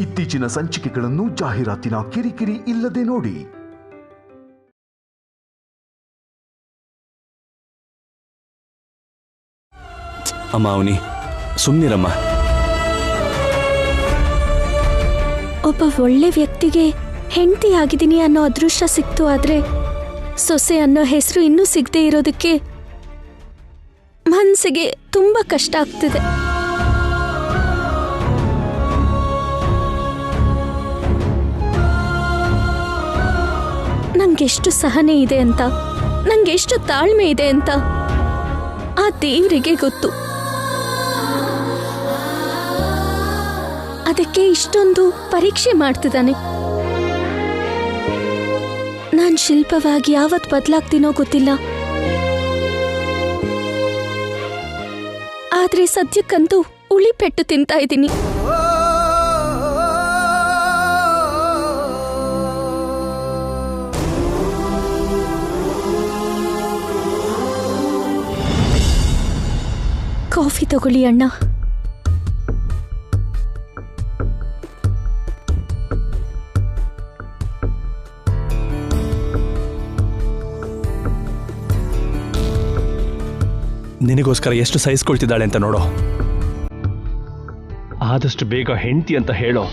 ಇತ್ತೀಚಿನ ಸಂಚಿಕೆಗಳನ್ನು ಜಾಹೀರಾತಿನ ಕಿರಿಕಿರಿ ಇಲ್ಲದೆ ನೋಡಿ. ಅಮ್ಮ ಅವನಿ, ಸುಮ್ನಿರಮ್ಮ. ಒಬ್ಬ ಒಳ್ಳೆ ವ್ಯಕ್ತಿಗೆ ಹೆಂಡತಿ ಆಗಿದ್ದೀನಿ ಅನ್ನೋ ಅದೃಷ್ಟ ಸಿಕ್ತು, ಆದ್ರೆ ಸೊಸೆ ಅನ್ನೋ ಹೆಸರು ಇನ್ನೂ ಸಿಗದೆ ಇರೋದಕ್ಕೆ ಮನಸ್ಸಿಗೆ ತುಂಬಾ ಕಷ್ಟ ಆಗ್ತಿದೆ. ನಂಗೆಷ್ಟು ಸಹನೆ ಇದೆ ಅಂತ, ನಂಗೆಷ್ಟು ತಾಳ್ಮೆ ಇದೆ ಅಂತ ಆ ದೇವರಿಗೆ ಗೊತ್ತು. ಅದಕ್ಕೆ ಇಷ್ಟೊಂದು ಪರೀಕ್ಷೆ ಮಾಡ್ತಿದ್ದಾನೆ. ನಾನ್ ಶಿಲ್ಪವಾಗಿ ಯಾವತ್ ಬದಲಾಗ್ತೀನೋ ಗೊತ್ತಿಲ್ಲ, ಆದ್ರೆ ಸದ್ಯಕ್ಕಂತೂ ಉಳಿಪೆಟ್ಟು ತಿಂತಾ ಇದ್ದೀನಿ. ಕಾಫಿ ತಗೊಳ್ಳಿ ಅಣ್ಣ. ನಿನಗೋಸ್ಕರ ಎಷ್ಟು ಸಹಿಸ್ಕೊಳ್ತಿದ್ದಾಳೆ ಅಂತ ನೋಡೋ. ಆದಷ್ಟು ಬೇಗ ಹೆಂಡತಿ ಅಂತ ಹೇಳೋ.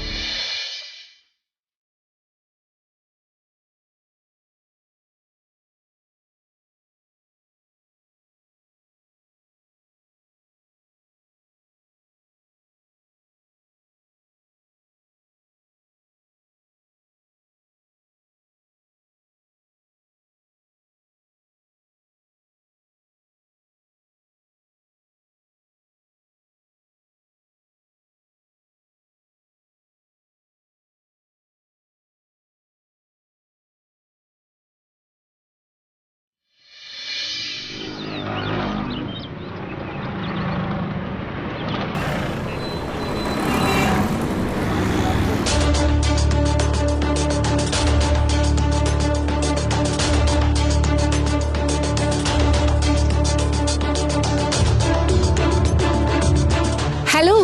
ಹಲೋ,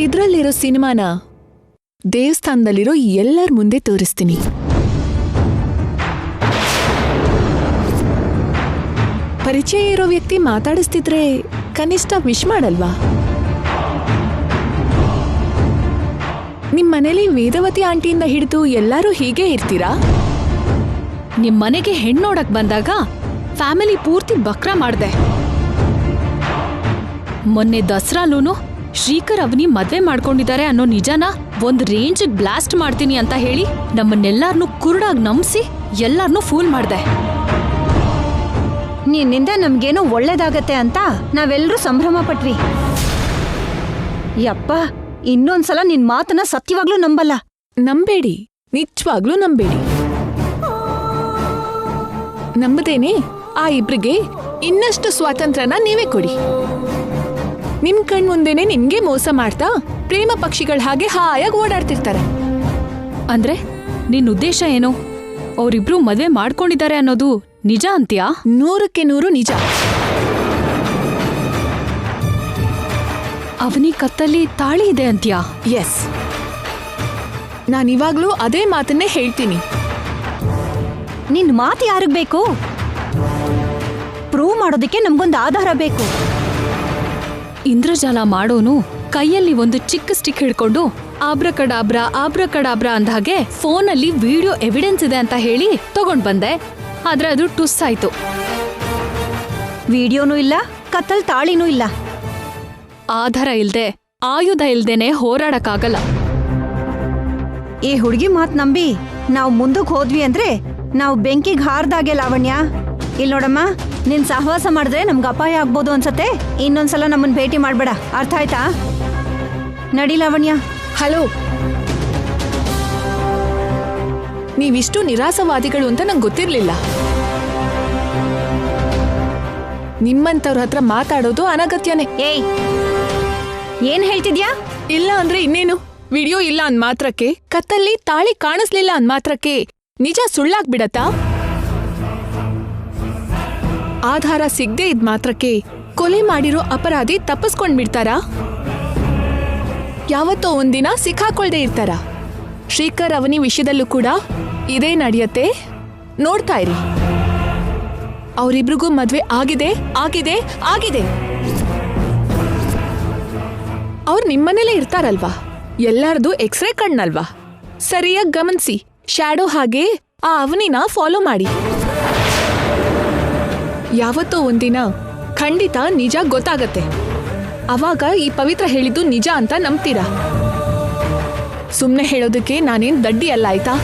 ಇದ್ರಲ್ಲಿರೋ ಸಿನಿಮಾನ ದೇವಸ್ಥಾನದಲ್ಲಿರೋ ಎಲ್ಲರ ಮುಂದೆ ತೋರಿಸ್ತೀನಿ. ಪರಿಚಯ ಇರೋ ವ್ಯಕ್ತಿ ಮಾತಾಡಿಸ್ತಿದ್ರೆ ಕನಿಷ್ಠ ವಿಶ್ ಮಾಡಲ್ವಾ? ನಿಮ್ ಮನೇಲಿ ವೇದವತಿ ಆಂಟಿಯಿಂದ ಹಿಡಿದು ಎಲ್ಲರೂ ಹೀಗೆ ಇರ್ತೀರಾ? ನಿಮ್ ಮನೆಗೆ ಹೆಣ್ಣೋಡಕ್ ಬಂದಾಗ ಫ್ಯಾಮಿಲಿ ಪೂರ್ತಿ ಬಕ್ರ ಮಾಡ್ದೆ. ಮೊನ್ನೆ ದಸರಾಲೂನು ಶ್ರೀಕರ್ ಅವನಿ ಮದ್ವೆ ಮಾಡ್ಕೊಂಡಿದ್ದಾರೆ ಅನ್ನೋ ನಿಜಾನ ಒಂದ್ ರೇಂಜ್ ಬ್ಲಾಸ್ಟ್ ಮಾಡ್ತೀನಿ ಅಂತ ಹೇಳಿ ನಮ್ಮನ್ನೆಲ್ಲಾರ್ನೂ ಕುರುಡಾಗ್ ನಂಬಿಸಿ ಎಲ್ಲಾರ್ನೂ ಫೂಲ್ ಮಾಡ್ದೆ. ನಿನ್ನಿಂದ ನಮ್ಗೇನೋ ಒಳ್ಳೇದಾಗತ್ತೆ ಅಂತ ನಾವೆಲ್ಲರೂ ಸಂಭ್ರಮ ಪಟ್ವಿ. ಯಪ್ಪ, ಇನ್ನೊಂದ್ಸಲ ನಿನ್ ಮಾತನ್ನ ಸತ್ಯವಾಗ್ಲೂ ನಂಬಲ್ಲ. ನಂಬೇಡಿ, ನಿಜವಾಗ್ಲೂ ನಂಬೇಡಿ. ನಂಬದೇನೆ ಆ ಇಬ್ರಿಗೆ ಇನ್ನಷ್ಟು ಸ್ವಾತಂತ್ರ್ಯನ ನೀವೇ ಕೊಡಿ. ನಿಮ್ ಕಣ್ಮುಂದೆನೆ ನಿಮ್ಗೆ ಮೋಸ ಮಾಡ್ತಾ ಪ್ರೇಮ ಪಕ್ಷಿಗಳ ಹಾಗೆ ಹಾಯಾಗಿ ಓಡಾಡ್ತಿರ್ತಾರೆ. ಅಂದ್ರೆ ನಿನ್ ಉದ್ದೇಶ ಏನು? ಅವರಿಬ್ರು ಮದ್ವೆ ಮಾಡ್ಕೊಂಡಿದ್ದಾರೆ ಅನ್ನೋದು ನಿಜ ಅಂತ್ಯಾ? 100ಕ್ಕೆ 100 ನಿಜ. ಅವನಿ ಕತ್ತಲ್ಲಿ ತಾಳಿ ಇದೆ ಅಂತ್ಯಾ? ಎಸ್, ನಾನಿವಾಗ್ಲೂ ಅದೇ ಮಾತನ್ನೇ ಹೇಳ್ತೀನಿ. ನಿನ್ ಮಾತು ಯಾರಿಗ್ ಬೇಕು? ಪ್ರೂವ್ ಮಾಡೋದಕ್ಕೆ ನಮ್ಗೊಂದು ಆಧಾರ ಬೇಕು. ಇಂದ್ರಜಾಲ ಮಾಡೋನು ಕೈಯಲ್ಲಿ ಒಂದು ಚಿಕ್ಕ ಸ್ಟಿಕ್ ಹಿಡ್ಕೊಂಡು ಆಬ್ರಕಡಾಬ್ರಾ ಆಬ್ರಕಡಾಬ್ರಾ ಅಂದ ಹಾಗೆ ಫೋನಲ್ಲಿ ವಿಡಿಯೋ ಎವಿಡೆನ್ಸ್ ಇದೆ ಅಂತ ಹೇಳಿ ತಗೊಂಡ್ ಬಂದೆ. ಆದ್ರೆ ಅದು ಟುಸ್ ಆಯ್ತು. ವಿಡಿಯೋನೂ ಇಲ್ಲ, ಕತ್ತಲ್ ತಾಳಿನೂ ಇಲ್ಲ. ಆಧಾರ ಇಲ್ದೆ, ಆಯುಧ ಇಲ್ದೇನೆ ಹೋರಾಡಕ್ಕಾಗಲ್ಲ. ಈ ಹುಡುಗಿ ಮಾತ್ ನಂಬಿ ನಾವು ಮುಂದಕ್ಕೆ ಹೋದ್ವಿ ಅಂದ್ರೆ ನಾವು ಬೆಂಕಿಗೆ ಹಾರ್ದಾಗೆ. ಲಾವಣ್ಯ, ಇಲ್ ನೋಡಮ್ಮ, ನಿನ್ ಸಹವಾಸ ಮಾಡಿದ್ರೆ ನಮ್ಗೆ ಅಪಾಯ ಆಗ್ಬೋದು ಅನ್ಸತ್ತೆ. ಇನ್ನೊಂದ್ಸಲ ನಮ್ಮನ್ ಭೇಟಿ ಮಾಡ್ಬೇಡ, ಅರ್ಥ ಆಯ್ತಾ? ನಡಿ ಲಾವಣ್ಯ. ಹಲೋ, ನೀವಿಷ್ಟು ನಿರಾಸವಾದಿಗಳು ಅಂತ ನಂಗೆ ಗೊತ್ತಿರ್ಲಿಲ್ಲ. ನಿಮ್ಮಂತವ್ರ ಹತ್ರ ಮಾತಾಡೋದು ಅನಗತ್ಯನೇ. ಏಯ್, ಏನ್ ಹೇಳ್ತಿದ್ಯಾ? ಇಲ್ಲ ಅಂದ್ರೆ ಇನ್ನೇನು? ವಿಡಿಯೋ ಇಲ್ಲ ಅಂದ್ ಮಾತ್ರಕ್ಕೆ, ಕತ್ತಲ್ಲಿ ತಾಳಿ ಕಾಣಿಸ್ಲಿಲ್ಲ ಅಂದ್ ಮಾತ್ರಕ್ಕೆ ನಿಜ ಸುಳ್ಳಾಗ್ಬಿಡತ್ತಾ? ಆಧಾರ ಸಿಗದೆ ಇದ್ ಮಾತ್ರಕ್ಕೆ ಕೊಲೆ ಮಾಡಿರೋ ಅಪರಾಧಿ ತಪ್ಪಿಸ್ಕೊಂಡ್ಬಿಡ್ತಾರಾ? ಯಾವತ್ತೋ ಒಂದಿನ ಸಿಕ್ಕಾಕೊಳ್ದೆ ಇರ್ತಾರ. ಶ್ರೀಕರ್ ಅವನಿ ವಿಷಯದಲ್ಲೂ ಕೂಡ ಇದೇ ನಡೆಯತ್ತೆ, ನೋಡ್ತಾ ಇರಿ. ಅವರಿಬ್ರಿಗೂ ಮದ್ವೆ ಆಗಿದೆ ಆಗಿದೆ ಆಗಿದೆ. ಅವ್ರು ನಿಮ್ಮನೇಲೇ ಇರ್ತಾರಲ್ವಾ, ಎಲ್ಲಾರ್ದು ಎಕ್ಸ್ರೇ ಕಣ್ಣಲ್ವಾ, ಸರಿಯಾಗಿ ಗಮನಿಸಿ. ಶ್ಯಾಡೋ ಹಾಗೆ ಆ ಅವನಿನ ಫಾಲೋ ಮಾಡಿ. ಯಾವತ್ತೋ ಒಂದಿನ ಖಂಡಿತ ನಿಜ ಗೊತ್ತಾಗತ್ತೆ. ಅವಾಗ ಈ ಪವಿತ್ರ ಹೇಳಿದ್ದು ನಿಜ ಅಂತ ನಂಬ್ತೀರಾ? ಸುಮ್ನೆ ಹೇಳೋದಕ್ಕೆ ನಾನೇನ್ ದಡ್ಡಿ ಅಲ್ಲ, ಆಯ್ತಾ?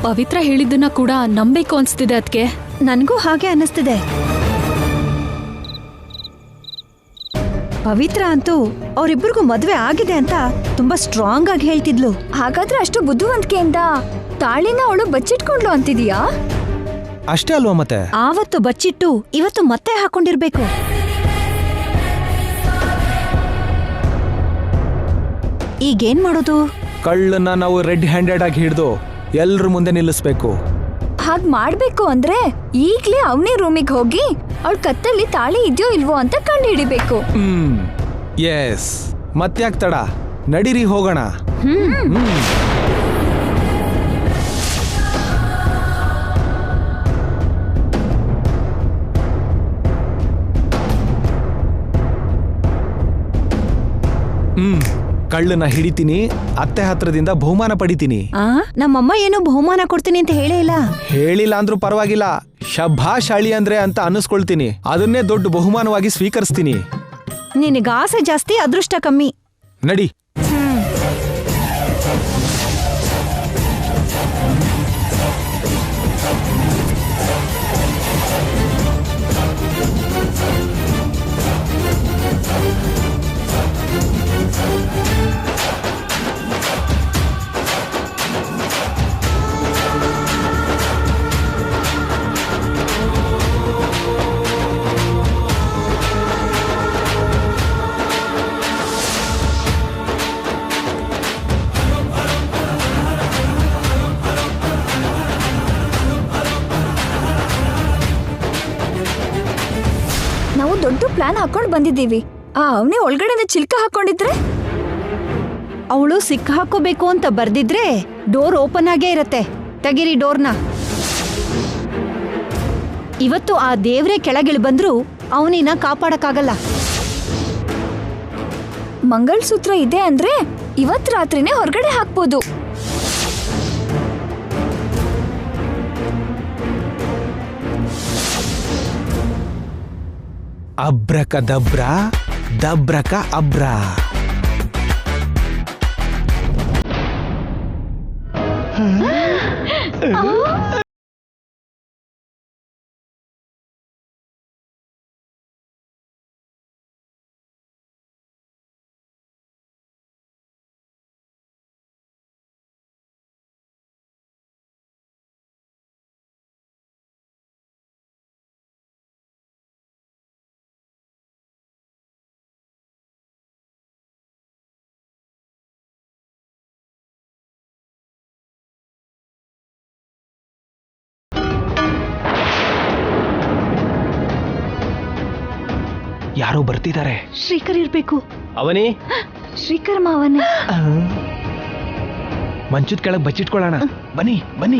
ಪವಿತ್ರ ಹೇಳಿದ್ದನ್ನ ಕೂಡ ನಂಬೇಕು ಅನ್ಸ್ತಿದೆ ಅದಕ್ಕೆ. ನನಗೂ ಹಾಗೆ ಅನ್ನಿಸ್ತಿದೆ. ಪವಿತ್ರ ಅಂತೂ ಅವರಿಬ್ಬರಿಗೂ ಮದ್ವೆ ಆಗಿದೆ ಅಂತ ತುಂಬಾ ಸ್ಟ್ರಾಂಗ್ ಆಗಿ ಹೇಳ್ತಿದ್ಲು. ಹಾಗಾದ್ರೆ ಅಷ್ಟು ಬುದ್ಧಿವಂತಿಕೆಯಿಂದ ತಾಳಿನ ಅವಳು ಬಚ್ಚಿಟ್ಕೊಂಡ್ಲು ಅಂತಿದೀಯಾ? ಅಷ್ಟೇ ಅಲ್ವಾ ಮತ್ತೆ? ಆವತ್ತು ಬಚ್ಚಿಟ್ಟು ಇವತ್ತು ಮತ್ತೆ ಹಾಕೊಂಡಿರ್ಬೇಕು. ಈಗೇನ್ ಮಾಡೋದು? ಕಳ್ಳನ್ನ ನಾವು ರೆಡ್ ಹ್ಯಾಂಡೆಡ್ ಆಗಿ ಹಿಡಿದು ಎಲ್ರ ಮುಂದೆ ನಿಲ್ಲಿಸ್ಬೇಕು. ಹಾಗ್ ಮಾಡ್ಬೇಕು ಅಂದ್ರೆ ಈಗ್ಲೇ ಅವನಿ ರೂಮಿಗೆ ಹೋಗಿ ಅವಳ ಕತ್ತಲ್ಲಿ ತಾಳಿ ಇದೆಯೋ ಇಲ್ವೋ ಅಂತ ಕಂಡು ಹಿಡಿಬೇಕು. ಎಸ್, ಮತ್ತ್ಯಾಕ್ ತಡ, ನಡೀರಿ ಹೋಗೋಣ. ಕಳ್ಳನ್ನ ಹಿಡಿತೀನಿ, ಅತ್ತೆ ಹತ್ರದಿಂದ ಬಹುಮಾನ ಪಡಿತೀನಿ. ನಮ್ಮಮ್ಮ ಏನೋ ಬಹುಮಾನ ಕೊಡ್ತೀನಿ ಅಂತ ಹೇಳೇ ಇಲ್ಲ. ಹೇಳಿಲ್ಲ ಅಂದ್ರೂ ಪರವಾಗಿಲ್ಲ, ಶಭಾಷ್ ಅಳಿ ಅಂದ್ರೆ ಅಂತ ಅನ್ನಿಸ್ಕೊಳ್ತೀನಿ. ಅದನ್ನೇ ದೊಡ್ಡ ಬಹುಮಾನವಾಗಿ ಸ್ವೀಕರಿಸ್ತೀನಿ. ನಿನಗ ಆಸೆ ಜಾಸ್ತಿ, ಅದೃಷ್ಟ ಕಮ್ಮಿ. ನಡಿ. ನಾವು ದೊಡ್ಡ ಪ್ಲಾನ್ ಹಾಕೊಂಡ್ ಬಂದಿದ್ದೀವಿ. ಆ ಅವನೇ ಒಳಗಡೆ ಚಿಲ್ಕ ಹಾಕೊಂಡಿದ್ರೆ? ಅವಳು ಸಿಕ್ಕ ಹಾಕೋಬೇಕು ಅಂತ ಬರ್ದಿದ್ರೆ ಡೋರ್ ಓಪನ್ ಆಗೇ ಇರತ್ತೆ. ತೆಗಿರಿ ಡೋರ್ನ. ಇವತ್ತು ಆ ದೇವ್ರೆ ಕೆಳಗಿಳಿ ಬಂದ್ರು ಅವನಿನ ಕಾಪಾಡಕ್ಕಾಗಲ್ಲ. ಮಂಗಳ್ಸೂತ್ರ ಇದೆ ಅಂದ್ರೆ ಇವತ್ ರಾತ್ರಿನೇ ಹೊರಗಡೆ ಹಾಕ್ಬೋದು. ಅಬ್ರಕ ದಬ್ರ, ದಬ್ರಕ ಅಬ್ರ. ಯಾರೋ ಬರ್ತಿದ್ದಾರೆ. ಶ್ರೀಕರ್ ಇರ್ಬೇಕು. ಅವನೇ ಶ್ರೀಕರ್ ಮಾವನೇ. ಮಂಚದ ಕೆಳಗೆ ಬಚ್ಚಿಟ್ಕೊಳ್ಳೋಣ. ಬನ್ನಿ ಬನ್ನಿ.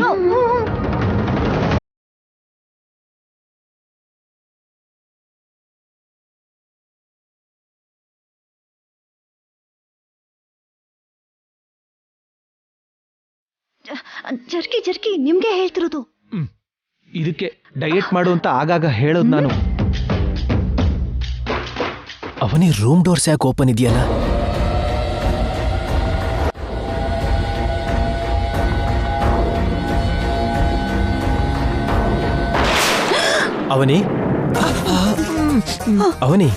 ಜರ್ಕಿ ಜರ್ಕಿ ನಿಮ್ಗೆ ಹೇಳ್ತಿರೋದು. ಇದಕ್ಕೆ ಡಯಟ್ ಮಾಡು ಅಂತ ಆಗಾಗ ಹೇಳೋದು ನಾನು. ಅವನಿ ರೂಮ್ ಡೋರ್ಸ್ ಯಾಕೆ ಓಪನ್ ಇದೆಯಲ್ಲ? ಅವನಿ ಅವನಿ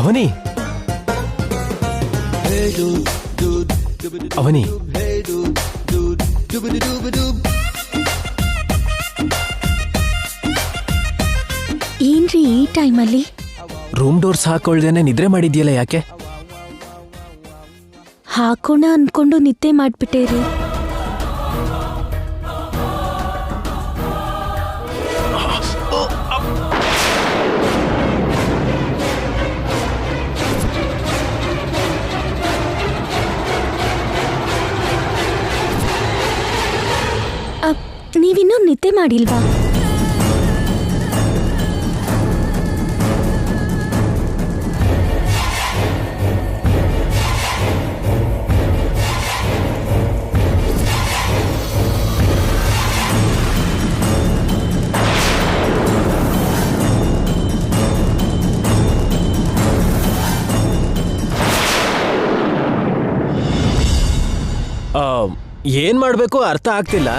ಅವನಿ ಅವನಿ ಏನ್ರಿ ಈ ಟೈಮಲ್ಲಿ? ರೂಮ್ ಡೋರ್ಸ್ ಹಾಕೊಳ್ದೇನೆ ನಿದ್ರೆ ಮಾಡಿದ್ಯಲ್ಲ ಯಾಕೆ? ಹಾಕೋಣ ಅನ್ಕೊಂಡು ನಿದ್ದೆ ಮಾಡ್ಬಿಟ್ಟೆ ರೀ. ನೀವಿನ್ನೂ ನಿದ್ದೆ ಮಾಡಿಲ್ವಾ? ಏನ್ ಮಾಡ್ಬೇಕು ಅರ್ಥ ಆಗ್ತಿಲ್ಲ.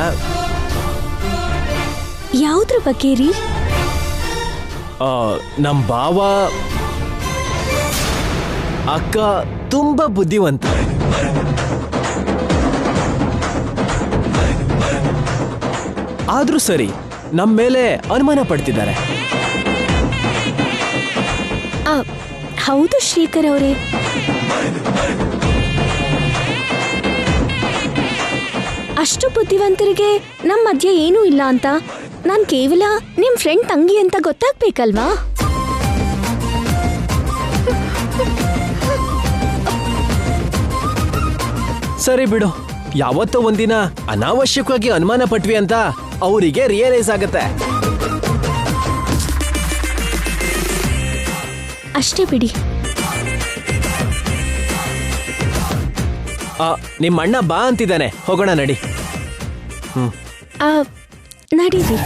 ಯಾವ್ದ್ರ ಬಗ್ಗೆ ರೀ? ನಮ್ ಬಾವ ಅಕ್ಕ ತುಂಬಾ ಬುದ್ಧಿವಂತ. ಆದ್ರೂ ಸರಿ ನಮ್ ಮೇಲೆ ಅನುಮಾನ ಪಡ್ತಿದ್ದಾರೆ. ಹೌದು ಶ್ರೀಕರ್ ಅವರೇ, ಅಷ್ಟು ಬುದ್ಧಿವಂತರಿಗೆ ನಮ್ಮ ಮಧ್ಯೆ ಏನೂ ಇಲ್ಲ ಅಂತ ನಾನ್ ಕೇವಲ ನಿಮ್ ಫ್ರೆಂಡ್ ತಂಗಿ ಅಂತ ಗೊತ್ತಾಗ್ಬೇಕಲ್ವಾ? ಸರಿ ಬಿಡು, ಯಾವತ್ತೋ ಒಂದಿನ ಅನಾವಶ್ಯಕವಾಗಿ ಅನುಮಾನ ಪಟ್ವಿ ಅಂತ ಅವರಿಗೆ ರಿಯಲೈಸ್ ಆಗತ್ತೆ. ಅಷ್ಟೇ ಬಿಡಿ. ನಿಮ್ಮ ಅಣ್ಣ ಬಾ ಅಂತಿದ್ದಾನೆ, ಹೋಗೋಣ ನಡಿ. ನಡೀರಿ.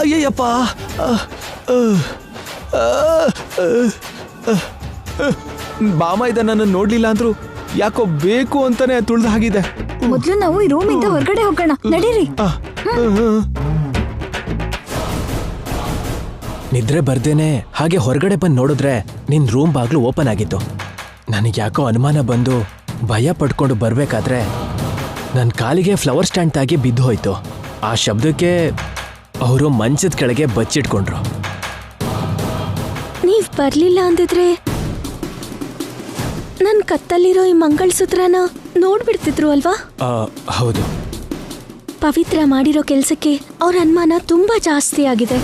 ಅಯ್ಯಯ್ಯಪ್ಪ, ಬಾಮ ಇದ ನನ್ನ ನೋಡ್ಲಿಲ್ಲ ಅಂದ್ರು ಯಾಕೋ ಬೇಕು ಅಂತಾನೆ ತುಳ್ದ ಹಾಗಿದೆ. ಮೊದ್ಲು ನಾವು ಈ ರೂಮಿಂದ ಹೊರಗಡೆ ಹೋಗೋಣ, ನಡೀರಿ. ನಿದ್ರೆ ಬರ್ದೇನೆ ಹಾಗೆ ಹೊರಗಡೆ ಬಂದು ನೋಡಿದ್ರೆ ನಿನ್ ರೂಮ್ ಬಾಗ್ಲು ಓಪನ್ ಆಗಿತ್ತು. ನನಗೆ ಯಾಕೋ ಅನುಮಾನ ಬಂದು ಭಯ ಪಡ್ಕೊಂಡು ಬರ್ಬೇಕಾದ್ರೆ ನನ್ನ ಕಾಲಿಗೆ ಫ್ಲವರ್ ಸ್ಟ್ಯಾಂಡ್ ತಾಗಿ ಬಿದ್ದು ಹೋಯ್ತು. ಆ ಶಬ್ದಕ್ಕೆ ಅವರು ಮಂಚದ ಕೆಳಗೆ ಬಚ್ಚಿಟ್ಕೊಂಡ್ರು. ನೀವ್ ಬರ್ಲಿಲ್ಲ ಅಂದಿದ್ರೆ ನನ್ ಕತ್ತಲ್ಲಿರೋ ಈ ಮಂಗಳ್ಸೂತ್ರನ ನೋಡ್ಬಿಡ್ತಿದ್ರು ಅಲ್ವಾ? ಹೌದು. ಪವಿತ್ರ ಮಾಡಿರೋ ಕೆಲ್ಸಕ್ಕೆ ಅವ್ರ ಅನುಮಾನ ತುಂಬಾ ಜಾಸ್ತಿ ಆಗಿದೆ.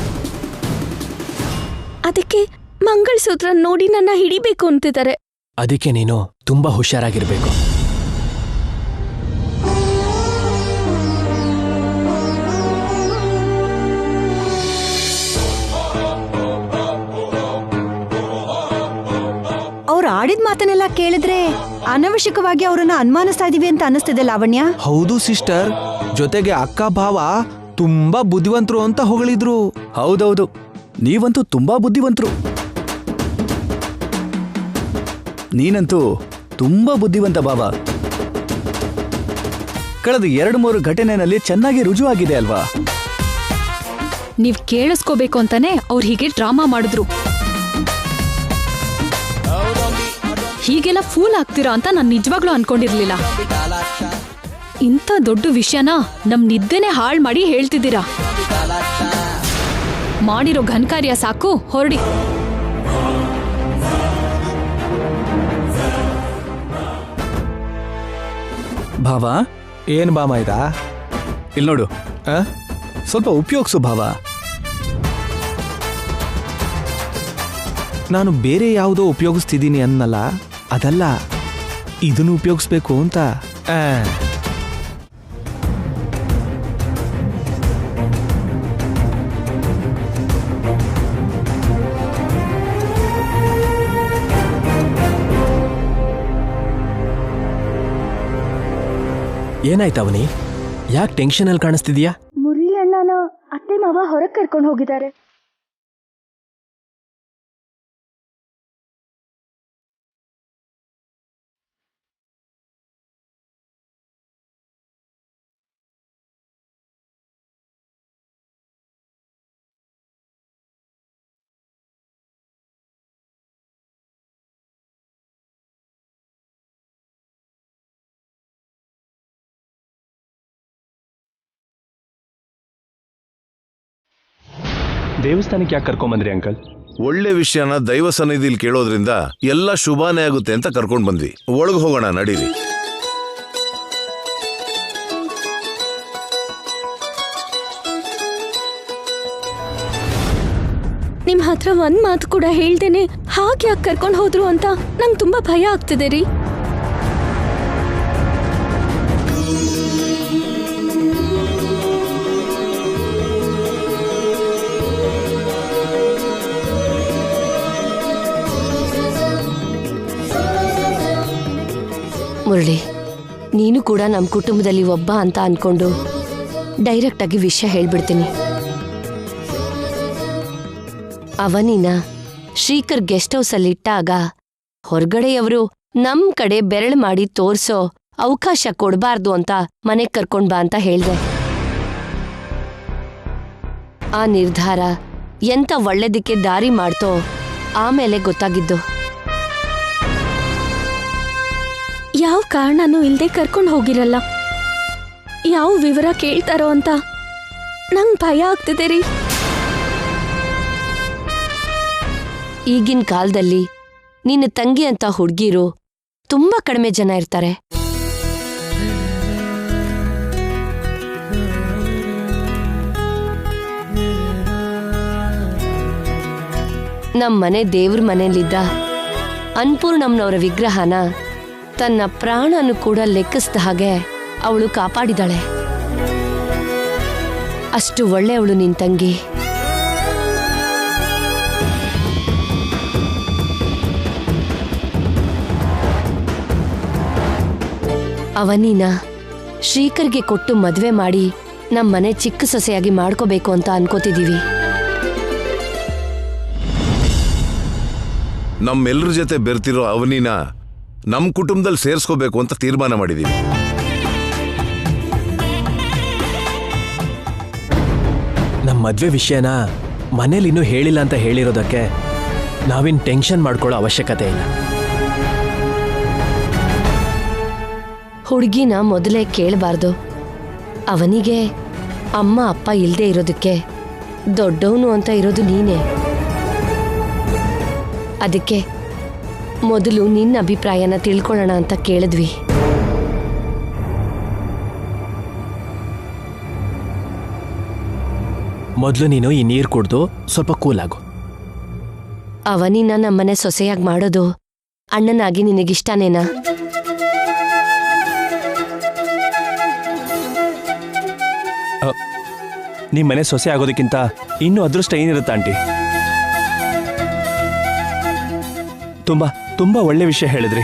ಅದಕ್ಕೆ ಮಂಗಳ್ಸೂತ್ರ ನೋಡಿ ನನ್ನ ಹಿಡಿಬೇಕು ಅಂತಿದ್ದಾರೆ. ಅದಕ್ಕೆ ನೀನು ತುಂಬಾ ಹುಷಾರಾಗಿರ್ಬೇಕು. ಅವ್ರು ಆಡಿದ ಮಾತನ್ನೆಲ್ಲ ಕೇಳಿದ್ರೆ ಅನವಶ್ಯಕವಾಗಿ ಅವ್ರನ್ನ ಅನುಮಾನಿಸ್ತಾ ಇದೀವಿ ಅಂತ ಅನಿಸ್ತಿದೆ ಲಾವಣ್ಯ. ಹೌದು ಸಿಸ್ಟರ್, ಜೊತೆಗೆ ಅಕ್ಕ ಭಾವ ತುಂಬಾ ಬುದ್ಧಿವಂತರು ಅಂತ ಹೊಗಳಿದ್ರು. ಹೌದೌದು, ನೀವಂತೂ ತುಂಬಾ ಬುದ್ಧಿವಂತರು. ನೀನಂತೂ ತುಂಬಾ ಬುದ್ಧಿವಂತ ಬಾಬಾ. ಕಳೆದ 2-3 ಘಟನೆಯಲ್ಲಿ ಚೆನ್ನಾಗಿ ರುಜುವಾಗಿದೆ ಅಲ್ವಾ? ನೀವ್ ಕೇಳಿಸ್ಕೋಬೇಕು ಅಂತಾನೆ ಅವ್ರು ಹೀಗೆ ಡ್ರಾಮಾ ಮಾಡಿದ್ರು. ಹೀಗೆಲ್ಲ ಫೂಲ್ ಆಗ್ತೀರಾ ಅಂತ ನಾನು ನಿಜವಾಗ್ಲೂ ಅನ್ಕೊಂಡಿರ್ಲಿಲ್ಲ. ಇಂಥ ದೊಡ್ಡ ವಿಷಯನ ನಮ್ ನಿದ್ದೆನೆ ಹಾಳ್ ಮಾಡಿ ಹೇಳ್ತಿದ್ದೀರಾ. ಮಾಡಿರೋ ಘನಕಾರ್ಯ ಸಾಕು, ಹೊರಡಿ. ಭಾವ, ಏನ್ ಬಾಮ ಇದ? ಇಲ್ಲಿ ನೋಡು, ಸ್ವಲ್ಪ ಉಪಯೋಗಿಸು ಭಾವ. ನಾನು ಬೇರೆ ಯಾವುದೋ ಉಪಯೋಗಿಸ್ತಿದ್ದೀನಿ ಅನ್ನಲ್ಲ, ಅದಲ್ಲ, ಇದನ್ನು ಉಪಯೋಗಿಸ್ಬೇಕು ಅಂತ. ಏನಾಯ್ತವನಿ? ಯಾಕೆ ಟೆನ್ಷನ್ ಅಲ್ಲಿ ಕಾಣಿಸ್ತಿದ್ಯಾ? ಮುರಳಿ ಅಣ್ಣನ ಅತ್ತೆ ಮಾವ ಹೊರಗೆ ಕರ್ಕೊಂಡು ಹೋಗಿದ್ದಾರೆ. ದೇವಸ್ಥಾನಕ್ಕೆ ಯಾಕೆ ಕರ್ಕೊಂಬಂದ್ರಿ ಅಂಕಲ್? ಒಳ್ಳೆ ವಿಷಯನ ದೈವ ಸನ್ನಿಧಿಲಿ ಕೇಳೋದ್ರಿಂದ ಎಲ್ಲ ಶುಭಾನೇ ಆಗುತ್ತೆ ಅಂತ ಕರ್ಕೊಂಡ್ ಬಂದ್ವಿ. ಒಳಗೆ ಹೋಗೋಣ ನಡೀರಿ. ನಿಮ್ ಹತ್ರ ಒಂದ್ ಮಾತು ಕೂಡ ಹೇಳ್ದೇನೆ ಹಾಗೆ ಯಾಕೆ ಕರ್ಕೊಂಡು ಹೋದ್ರು ಅಂತ ನಂಗೆ ತುಂಬಾ ಭಯ ಆಗ್ತಿದೆ ರೀ. ಮುರಳಿ, ನೀನು ಕೂಡ ನಮ್ಮ ಕುಟುಂಬದಲ್ಲಿ ಒಬ್ಬ ಅಂತ ಅನ್ಕೊಂಡು ಡೈರೆಕ್ಟ್ ಆಗಿ ವಿಷಯ ಹೇಳ್ಬಿಡ್ತೀನಿ. ಅವನಿನ ಶ್ರೀಕರ್ ಗೆಸ್ಟ್ ಹೌಸ್ ಅಲ್ಲಿ ಇಟ್ಟಾಗ ಹೊರಗಡೆಯವರು ನಮ್ ಕಡೆ ಬೆರಳು ಮಾಡಿ ತೋರ್ಸೋ ಅವಕಾಶ ಕೊಡಬಾರ್ದು ಅಂತ ಮನೆಗ್ ಕರ್ಕೊಂಡ್ ಬಾ ಅಂತ ಹೇಳ್ದೆ. ಆ ನಿರ್ಧಾರ ಎಂತ ಒಳ್ಳೆದಕ್ಕೆ ದಾರಿ ಮಾಡ್ತೋ ಆಮೇಲೆ ಗೊತ್ತಾಗಿದ್ದು. ಯಾವ ಕಾರಣನೂ ಇಲ್ದೆ ಕರ್ಕೊಂಡು ಹೋಗಿರಲ್ಲ. ಯಾವ ವಿವರ ಕೇಳ್ತಾರೋ ಅಂತ ನಂಗೆ ಭಯ ಆಗ್ತಿದೆ ರೀ. ಈಗಿನ ಕಾಲದಲ್ಲಿ ನಿನ್ನ ತಂಗಿ ಅಂತ ಹುಡುಗಿರು ತುಂಬಾ ಕಡಿಮೆ ಜನ ಇರ್ತಾರೆ. ನಮ್ಮನೆ ದೇವ್ರ ಮನೆಯಲ್ಲಿದ್ದ ಅನ್ಪೂರ್ಣಮ್ಮನವರ ವಿಗ್ರಹನ ತನ್ನ ಪ್ರಾಣನು ಕೂಡ ಲೆಕ್ಕಿಸ್ದ ಹಾಗೆ ಅವಳು ಕಾಪಾಡಿದಾಳೆ. ಅಷ್ಟು ಒಳ್ಳೆಯವಳು ನಿನ್ ತಂಗಿ. ಅವನಿನ ಶ್ರೀಕರ್ಗೆ ಕೊಟ್ಟು ಮದ್ವೆ ಮಾಡಿ ನಮ್ಮನೆ ಚಿಕ್ಕ ಸೊಸೆಯಾಗಿ ಮಾಡ್ಕೋಬೇಕು ಅಂತ ಅನ್ಕೋತಿದೀವಿ. ನಮ್ಮೆಲ್ಲರ ಜೊತೆ ಬೆರ್ತಿರೋ ಅವನಿನ ನಮ್ ಕುಟುಂಬದಲ್ಲಿ ಸೇರ್ಸ್ಕೋಬೇಕು ಅಂತ ತೀರ್ಮಾನ ಮಾಡಿದೀವಿ. ನಮ್ಮ ಮದ್ವೆ ವಿಷಯನ ಮನೇಲಿ ಇನ್ನೂ ಹೇಳಿಲ್ಲ ಅಂತ ಹೇಳಿರೋದಕ್ಕೆ ನಾವಿನ್ ಟೆನ್ಷನ್ ಮಾಡ್ಕೊಳ್ಳೋ ಅವಶ್ಯಕತೆ ಇಲ್ಲ. ಹುಡುಗಿನ ಮೊದಲೇ ಕೇಳಬಾರ್ದು. ಅವನಿಗೆ ಅಮ್ಮ ಅಪ್ಪ ಇಲ್ದೇ ಇರೋದಕ್ಕೆ ದೊಡ್ಡವನು ಅಂತ ಇರೋದು ನೀನೇ. ಅದಕ್ಕೆ ಮೊದಲು ನಿನ್ನ ಅಭಿಪ್ರಾಯನ ತಿಳ್ಕೊಳ್ಳೋಣ ಅಂತ ಕೇಳಿದ್ವಿ. ಮೊದಲು ನೀನು ಈ ನೀರು ಕುಡ್ದು ಸ್ವಲ್ಪ ಕೂಲಾಗು. ಅವನಿನ ನಮ್ಮನೆ ಸೊಸೆಯಾಗಿ ಮಾಡೋದು ಅಣ್ಣನಾಗಿ ನಿನಗಿಷ್ಟನೇನಾ? ನಿಮ್ಮ ಮನೆ ಸೊಸೆ ಆಗೋದಕ್ಕಿಂತ ಇನ್ನೂ ಅದೃಷ್ಟ ಏನಿರುತ್ತೆ ಆಂಟಿ. ತುಂಬಾ ಒಳ್ಳೆ ವಿಷಯ ಹೇಳಿದ್ರಿ.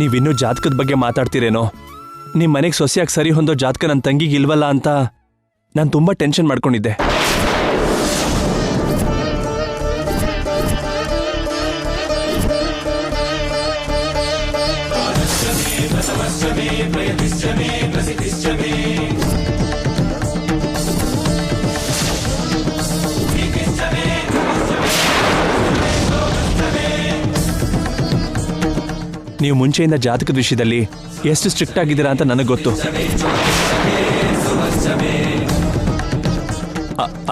ನೀವಿನ್ನೂ ಜಾತಕದ ಬಗ್ಗೆ ಮಾತಾಡ್ತೀರೇನೋ. ನಿಮ್ಮ ಮನೆಗೆ ಸೊಸೆಯಾಗಿ ಸರಿ ಹೊಂದೋ ಜಾತಕ ನನ್ನ ತಂಗಿಗೆ ಇಲ್ವಲ್ಲ ಅಂತ ನಾನು ತುಂಬಾ ಟೆನ್ಷನ್ ಮಾಡ್ಕೊಂಡಿದ್ದೆ. ನೀವು ಮುಂಚೆಯಿಂದ ಜಾತಕದ ವಿಷಯದಲ್ಲಿ ಎಷ್ಟು ಸ್ಟ್ರಿಕ್ಟ್ ಆಗಿದ್ದೀರಾ ಅಂತ ನನಗೆ ಗೊತ್ತು.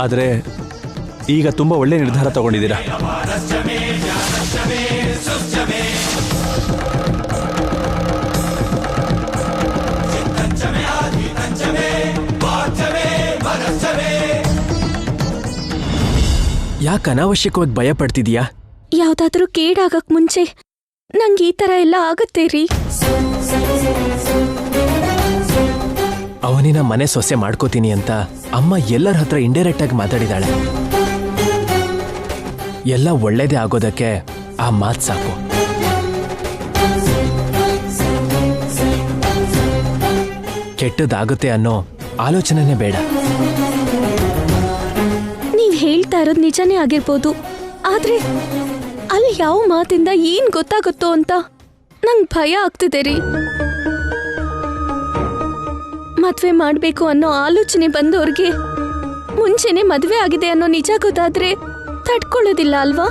ಆದರೆ ಈಗ ತುಂಬಾ ಒಳ್ಳೆ ನಿರ್ಧಾರ ತಗೊಂಡಿದ್ದೀರಾ. ಯಾಕೆ ಅನಾವಶ್ಯಕವಾಗಿ ಭಯ ಪಡ್ತಿದೀಯಾ? ಯಾವ್ದಾದ್ರೂ ಕೇಡಾಗಕ್ ಮುಂಚೆ ನಂಗೆ ಈ ತರ ಎಲ್ಲ ಆಗತ್ತೆ ರೀ. ಅವನಿನ ಮನೆ ಸೊಸೆ ಮಾಡ್ಕೋತೀನಿ ಅಂತ ಅಮ್ಮ ಎಲ್ಲರ ಹತ್ರ ಇಂಡೈರೆಕ್ಟ್ ಆಗಿ ಮಾತಾಡಿದಾಳೆ. ಎಲ್ಲ ಒಳ್ಳೇದೇ ಆಗೋದಕ್ಕೆ ಆ ಮಾತು ಸಾಕು. ಕೆಟ್ಟದಾಗುತ್ತೆ ಅನ್ನೋ ಆಲೋಚನೆನೇ ಬೇಡ. ನೀವ್ ಹೇಳ್ತಾ ಇರೋದು ನಿಜನೇ ಆಗಿರ್ಬೋದು, ಆದ್ರೆ ಅಲ್ಲಿ ಯಾವ ಮಾತಿಂದ ಏನ್ ಗೊತ್ತಾಗುತ್ತೋ ಅಂತ ನಂಗೆ ಭಯ ಆಗ್ತಿದೆ ರೀ. ಮದ್ವೆ ಮಾಡ್ಬೇಕು ಅನ್ನೋ ಆಲೋಚನೆ ಬಂದವ್ರಿಗೆ ಮುಂಚೆನೆ ಮದ್ವೆ ಆಗಿದೆ ಅನ್ನೋ ನಿಜ ಗೊತ್ತಾದ್ರೆ ತಡ್ಕೊಳ್ಳೋದಿಲ್ಲ ಅಲ್ವಾ?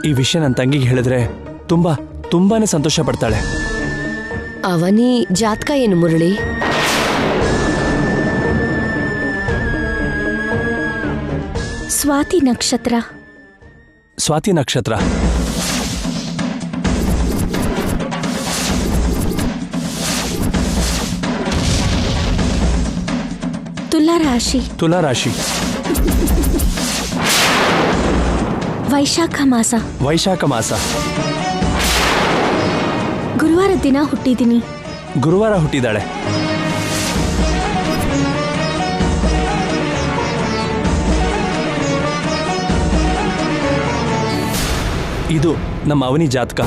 ಈ ವಿಷಯ ನನ್ನ ತಂಗಿಗೆ ಹೇಳಿದ್ರೆ ತುಂಬಾನೇ ಸಂತೋಷ ಪಡ್ತಾಳೆ. ಅವನಿ ಜಾತಕ ಏನು ಮುರಳಿ? ಸ್ವಾತಿ ನಕ್ಷತ್ರ. ಸ್ವಾತಿ ನಕ್ಷತ್ರ. ತುಲಾ ರಾಶಿ. ತುಲಾ ರಾಶಿ. ವೈಶಾಖ ಮಾಸ. ವೈಶಾಖ ಮಾಸ. ಗುರುವಾರ ದಿನ ಹುಟ್ಟಿದ್ದೀನಿ. ಗುರುವಾರ ಹುಟ್ಟಿದಾಳೆ. ಇದು ನಮ್ಮ ಅವನಿ ಜಾತಕ.